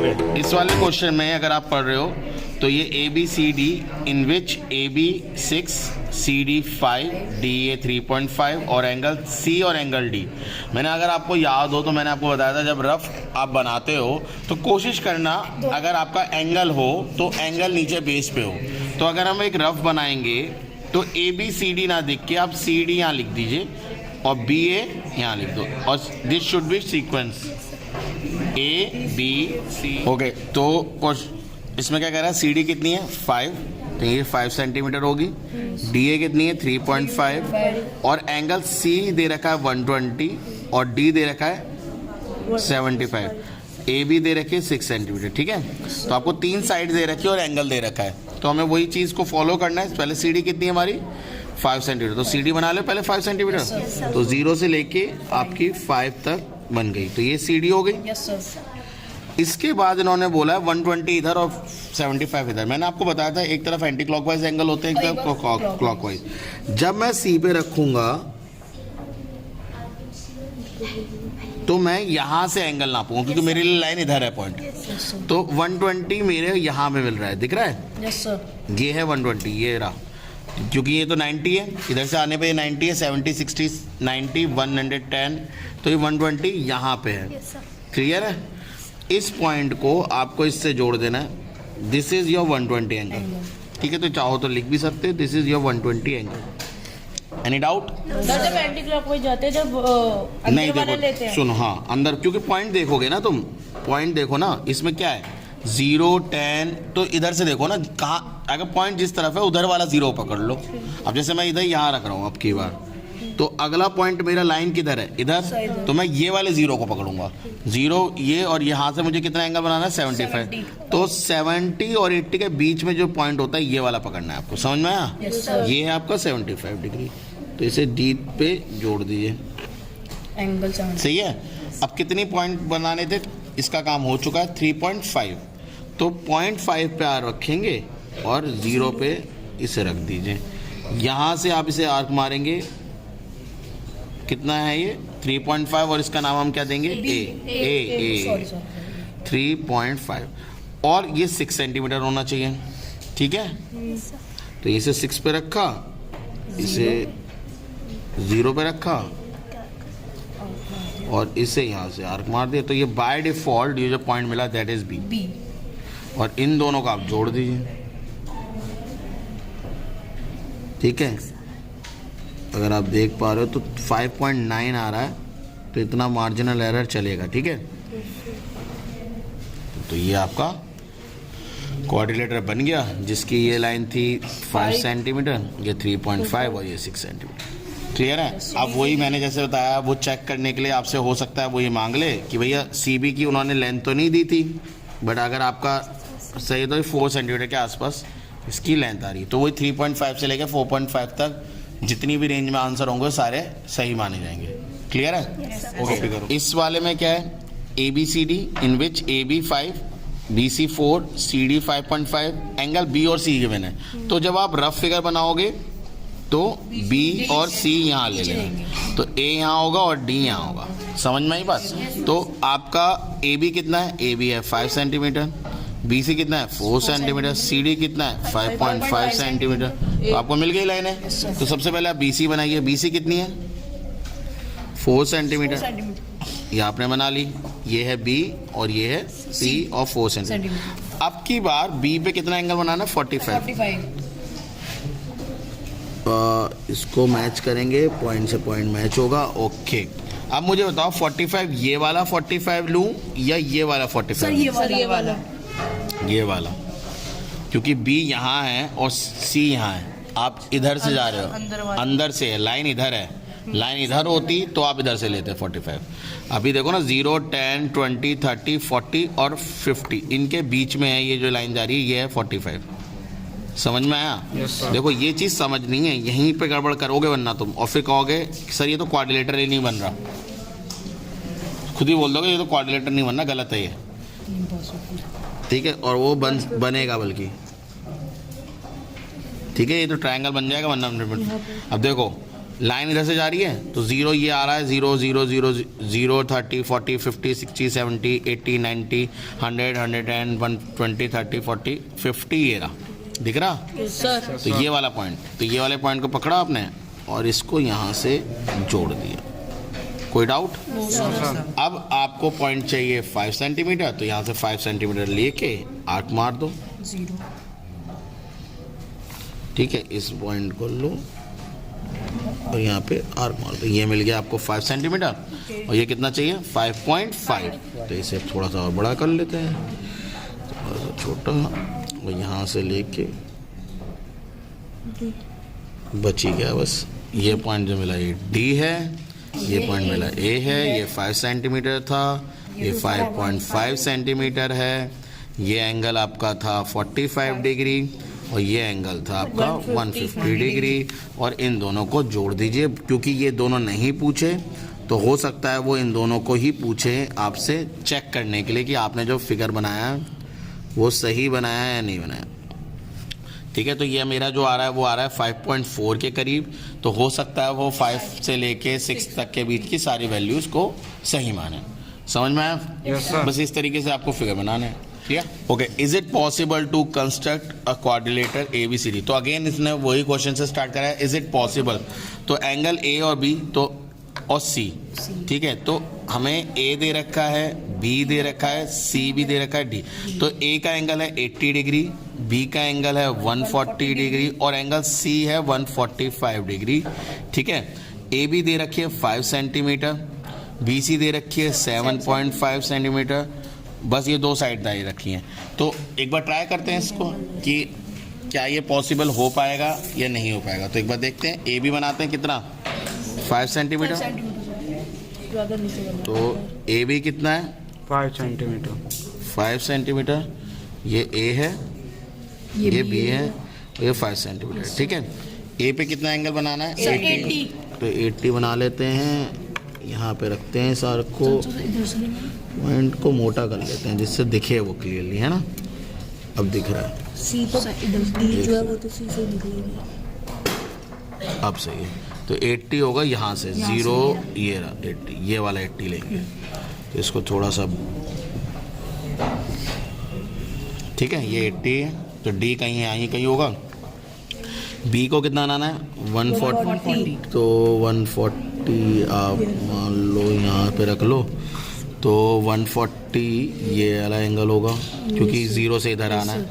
Okay, इस वाले question में अगर आप पढ़ रहे हो तो ये A B C D in which A B 6 C D 5 D A 3.5 और एंगल सी और एंगल डी। मैंने अगर आपको याद हो तो मैंने आपको बताया था जब रफ आप बनाते हो तो कोशिश करना अगर आपका एंगल हो तो एंगल नीचे बेस पे हो। तो अगर हम एक रफ बनाएंगे तो ए बी सी डी ना दिख के आप सी डी यहाँ लिख दीजिए और बी ए यहाँ लिख दो और this should be sequence A B C. Okay, तो इसमें क्या कह रहा है, सी डी कितनी है 5, तो ये 5 सेंटीमीटर होगी। डी ए कितनी है 3.5 और एंगल सी दे रखा है 120 और डी दे रखा है 75। ए बी दे रखी है 6 सेंटीमीटर। ठीक है, तो आपको 3 साइड दे रखी है और एंगल दे रखा है, तो हमें वही चीज़ को फॉलो करना है। पहले सी डी कितनी है हमारी 5 सेंटीमीटर, तो सी डी बना लो पहले 5 सेंटीमीटर। तो 0 से लेके आपकी 5 तक बन गई, तो ये सी डी हो गई। इसके बाद इन्होंने बोला 120 इधर और 75 इधर। मैंने आपको बताया था एक तरफ एंटी क्लॉकवाइज एंगल होते हैं, एक तरफ क्लॉकवाइज। जब मैं सी पे रखूंगा तो मैं यहाँ से एंगल नापूंगा क्योंकि मेरी लाइन इधर है पॉइंट। तो 120 मेरे यहाँ पे मिल रहा है, दिख रहा है? Yes sir. ये है 120, ये रहा, क्योंकि ये तो 90 है, इधर से आने पे 90 है, 70 60 90 110, तो ये 120 यहाँ पे है। क्लियर है? इस पॉइंट को आपको इससे जोड़ देना है। This is your 120 angle. ठीक है, तो चाहो तो लिख भी सकते हो this is your 120 angle. Any doubt? जब एंटी क्लॉकवाइज जाते हैं, जब नहीं देखो, सुनो, हाँ अंदर, क्योंकि पॉइंट देखोगे ना तुम, पॉइंट देखो ना, इसमें क्या है 0 10, तो इधर से देखो ना कहाँ, अगर पॉइंट जिस तरफ है उधर वाला 0 पकड़ लो। अब जैसे मैं इधर यहाँ रख रहा हूँ अब की बार, तो अगला पॉइंट मेरा लाइन किधर है, इधर, तो मैं ये वाले 0 को पकड़ूंगा। 0 ये, और यहाँ से मुझे कितना एंगल बनाना है 75। तो 70 और 80 के बीच में जो पॉइंट होता है ये वाला पकड़ना है आपको। समझ में आया? ये है आपका 75 डिग्री, तो इसे डी पे जोड़ दीजिए, एंगल सही है। अब कितनी पॉइंट बनाने थे, इसका काम हो चुका है 3.5, तो 0.5 पे आर रखेंगे और 0 पे इसे रख दीजिए। यहाँ से आप इसे आर्क मारेंगे, कितना है ये 3.5 और इसका नाम हम क्या देंगे ए 3.5 और ये 6 सेंटीमीटर होना चाहिए। ठीक है, तो इसे 6 पे रखा, इसे 0 पे रखा और इसे यहाँ से आर्क मार दिया, तो ये बाय डिफॉल्ट ये जो पॉइंट मिला दैट इज बी, और इन दोनों को आप जोड़ दीजिए। ठीक है, अगर आप देख पा रहे हो तो 5.9 आ रहा है, तो इतना मार्जिनल एरर चलेगा। ठीक है, तो ये आपका क्वाड्रिलेटर बन गया, जिसकी ये लाइन थी 5 सेंटीमीटर, ये 3.5 और ये 6 सेंटीमीटर। क्लियर है? अब वही मैंने जैसे बताया, वो चेक करने के लिए आपसे हो सकता है वो ये मांग ले कि भैया CB की उन्होंने लेंथ तो नहीं दी थी, बट अगर आपका सही तो 4 सेंटीमीटर के आसपास इसकी लेंथ आ रही है, तो वही 3.5 से लेकर 4.5 तक जितनी भी रेंज में आंसर होंगे सारे सही माने जाएंगे। क्लियर है? ओके, करो। इस वाले में क्या है, A B C D in which A B 5 B C 4 C D 5.5 angle B और सी गिवन है। तो जब आप रफ फिगर बनाओगे तो बी और सी यहाँ ले लेना, तो ए यहाँ होगा और डी यहाँ होगा। समझ में आई बात? तो आपका ए बी कितना है, ए बी है 5 सेंटीमीटर, बी सी कितना है 4 सेंटीमीटर, सी डी कितना है 5.5 सेंटीमीटर। तो आपको मिल गई लाइन है। तो सबसे पहले आप बी सी बनाइए। बी सी कितनी है 4 सेंटीमीटर, ये आपने बना ली। ये है बी और ये है सी और 4 सेंटीमीटर। अब की बार बी पे कितना एंगल बनाना है 45। इसको मैच करेंगे, पॉइंट से पॉइंट मैच होगा। ओके, अब मुझे बताओ 45 ये वाला 45 लूं या ये वाला 45? सर ये वाला ये वाला, क्योंकि बी यहाँ है और सी यहाँ है, आप इधर से जा रहे हो, अंदर से है, लाइन इधर है, लाइन इधर होती तो आप इधर से लेते 45। अभी देखो ना 0 10 20 30 40 और 50 इनके बीच में है ये जो लाइन जा रही है, ये है 45। समझ में आया? देखो ये चीज़ समझनी है, यहीं पे गड़बड़ करोगे वरना तुम, और फिर कहोगे सर ये तो क्वाड्रिलेटर ही नहीं बन रहा, खुद ही बोल दोगे ये तो क्वाड्रिलेटर नहीं बनना, गलत है ये। ठीक है, और वो बनेगा बल्कि, ठीक है, ये तो ट्रायंगल बन जाएगा 100। अब देखो लाइन इधर से जा रही है तो 0 ये आ रहा है, 0 0 0 0 30 40 50 60 70 80 90 100 110 120 30 40 50 ये रहा, दिख रहा? सर तो ये वाला पॉइंट, तो ये वाले पॉइंट को पकड़ा आपने और इसको यहाँ से जोड़ दिया। कोई डाउट? अब आपको पॉइंट चाहिए 5 सेंटीमीटर, तो यहाँ से 5 सेंटीमीटर लेके आर्क मार दो। 0 ठीक है, इस पॉइंट को लो और यहाँ पे आर्क मार दो। ये मिल गया आपको 5 सेंटीमीटर और ये कितना चाहिए? 5.5। तो इसे थोड़ा सा और बड़ा कर लेते हैं, थोड़ा सा छोटा, और यहाँ से लेके बची गया बस ये पॉइंट जो मिला, ये डी है, ये पॉइंट मिला ए है, ये 5 सेंटीमीटर था, ये 5.5 सेंटीमीटर है, ये एंगल आपका था 45 डिग्री और ये एंगल था आपका 150 डिग्री। और इन दोनों को जोड़ दीजिए, क्योंकि ये दोनों नहीं पूछे तो हो सकता है वो इन दोनों को ही पूछे आपसे चेक करने के लिए कि आपने जो फिगर बनाया है वो सही बनाया है या नहीं बनाया। ठीक है, तो ये मेरा जो आ रहा है वो आ रहा है 5.4 के करीब, तो हो सकता है वो 5 से लेके 6 तक के बीच की सारी वैल्यूज़ को सही माने। समझ में आया? Yes, sir. बस इस तरीके से आपको फिगर बनाना है। ठीक है, okay. Is it possible to construct a quadrilateral ABCD? तो अगेन इसने वही क्वेश्चन से स्टार्ट करा है, इज इट पॉसिबल। तो एंगल A और B तो और C, ठीक है, तो हमें A दे रखा है, B दे रखा है, C भी दे रखा है, D। तो A का एंगल है 80 डिग्री, B का एंगल है 140 डिग्री और एंगल C है 145 डिग्री। ठीक है, AB दे रखी है 5 सेंटीमीटर, BC दे रखी है 7.5 सेंटीमीटर। बस ये दो साइड दाई रखी हैं। तो एक बार ट्राई करते हैं इसको कि क्या ये पॉसिबल हो पाएगा या नहीं हो पाएगा। तो एक बार देखते हैं, AB बनाते हैं कितना, 5 सेंटीमीटर। तो AB कितना है, 5 सेंटीमीटर। 5 सेंटीमीटर। ये A है, ये B है और ये 5 सेंटीमीटर। ठीक है, A पे कितना एंगल बनाना है, 80। तो 80 बना लेते हैं, यहाँ पे रखते हैं इस आर्क को, पॉइंट को मोटा कर लेते हैं जिससे दिखे वो क्लियरली, है ना। अब दिख रहा है, C तो D जो है वो तो C से निकलेगी। अब सही है। तो 80 होगा यहाँ से 0, ये रहा 80, ये वाला 80 लेंगे। तो इसको थोड़ा सा, ठीक है, ये 80 है, तो D कहीं है, यहीं कहीं होगा। B को कितना बनाना है, 140। तो 140 आप मान लो यहाँ पे रख लो, तो 140 ये वाला एंगल होगा, क्योंकि 0 से इधर आना है।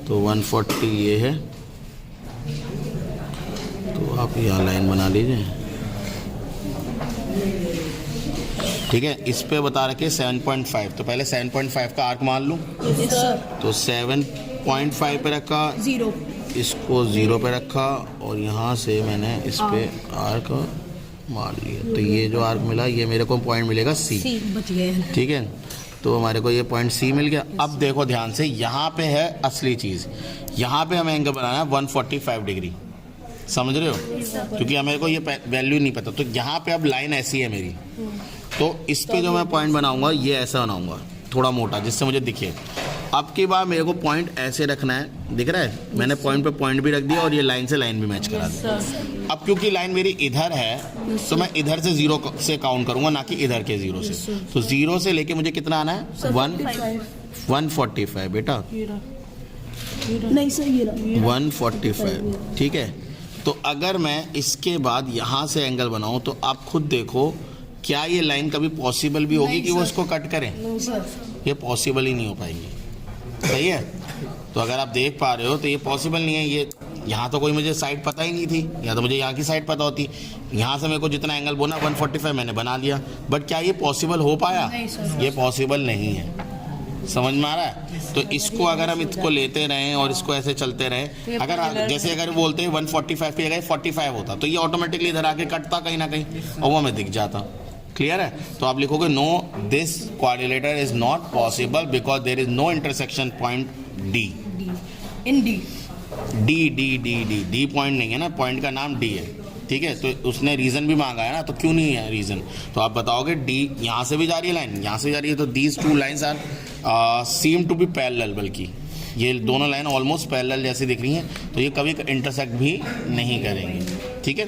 तो 140 ये है, तो आप यहाँ लाइन बना लीजिए। ठीक है, इस पे बता रखे 7.5, तो पहले 7.5 का आर्क मान लूँ। तो 7.5 पे रखा, 0 इसको 0 पे रखा और यहाँ से मैंने इस पे आर्क मार लिया। तो ये जो आर्क मिला, ये मेरे को पॉइंट मिलेगा C। बच गए। ठीक है, तो हमारे को ये पॉइंट C मिल गया। अब देखो ध्यान से, यहाँ पे है असली चीज़, यहाँ पे हमें एंगल बनाना है 145 डिग्री। समझ रहे हो, क्योंकि हमें को ये वैल्यू नहीं पता। तो यहाँ पे अब लाइन ऐसी है मेरी, तो इस पे जो मैं पॉइंट बनाऊंगा ये ऐसा बनाऊंगा, थोड़ा मोटा, जिससे मुझे दिखे। अब की बार मेरे को पॉइंट ऐसे रखना है, दिख रहा है, मैंने पॉइंट पे पॉइंट भी रख दिया और ये लाइन से लाइन भी मैच करा दी। अब क्योंकि लाइन मेरी इधर है तो मैं इधर से 0 से काउंट करूंगा, ना कि इधर के 0 से। तो 0 से लेके मुझे कितना आना है, 145 बेटा, नहीं सर, ये 145। ठीक है, तो अगर मैं इसके बाद यहाँ से एंगल बनाऊं तो आप खुद देखो, क्या ये लाइन कभी पॉसिबल भी होगी कि वो इसको कट करें? ये पॉसिबल ही नहीं हो पाएगी। सही है, तो अगर आप देख पा रहे हो तो ये पॉसिबल नहीं है। ये यहाँ तो कोई मुझे साइड पता ही नहीं थी, या तो मुझे यहाँ की साइड पता होती। यहाँ से मेरे को जितना एंगल बोना 145 मैंने बना लिया, बट क्या ये पॉसिबल हो पाया? ये पॉसिबल नहीं है। समझ में आ रहा है? तो इसको अगर हम इसको लेते रहें और इसको ऐसे चलते रहें, अगर जैसे अगर बोलते हैं 145 पे अगर 45 होता तो ये ऑटोमेटिकली इधर आके कटता कहीं ना कहीं और वो हमें दिख जाता। क्लियर है? तो आप लिखोगे no, this quadrilateral is not possible because there is no intersection point D. इन डी डी पॉइंट नहीं है ना, पॉइंट का नाम डी है। ठीक है, तो उसने रीजन भी मांगा है ना, तो क्यों नहीं है रीजन? तो आप बताओगे डी यहाँ से भी जा रही है लाइन, यहाँ से जा रही है, तो these two lines are seem to be parallel, बल्कि ये दोनों लाइन ऑलमोस्ट पैरेलल जैसी दिख रही हैं, तो ये कभी इंटरसेक्ट भी नहीं करेंगी। ठीक है।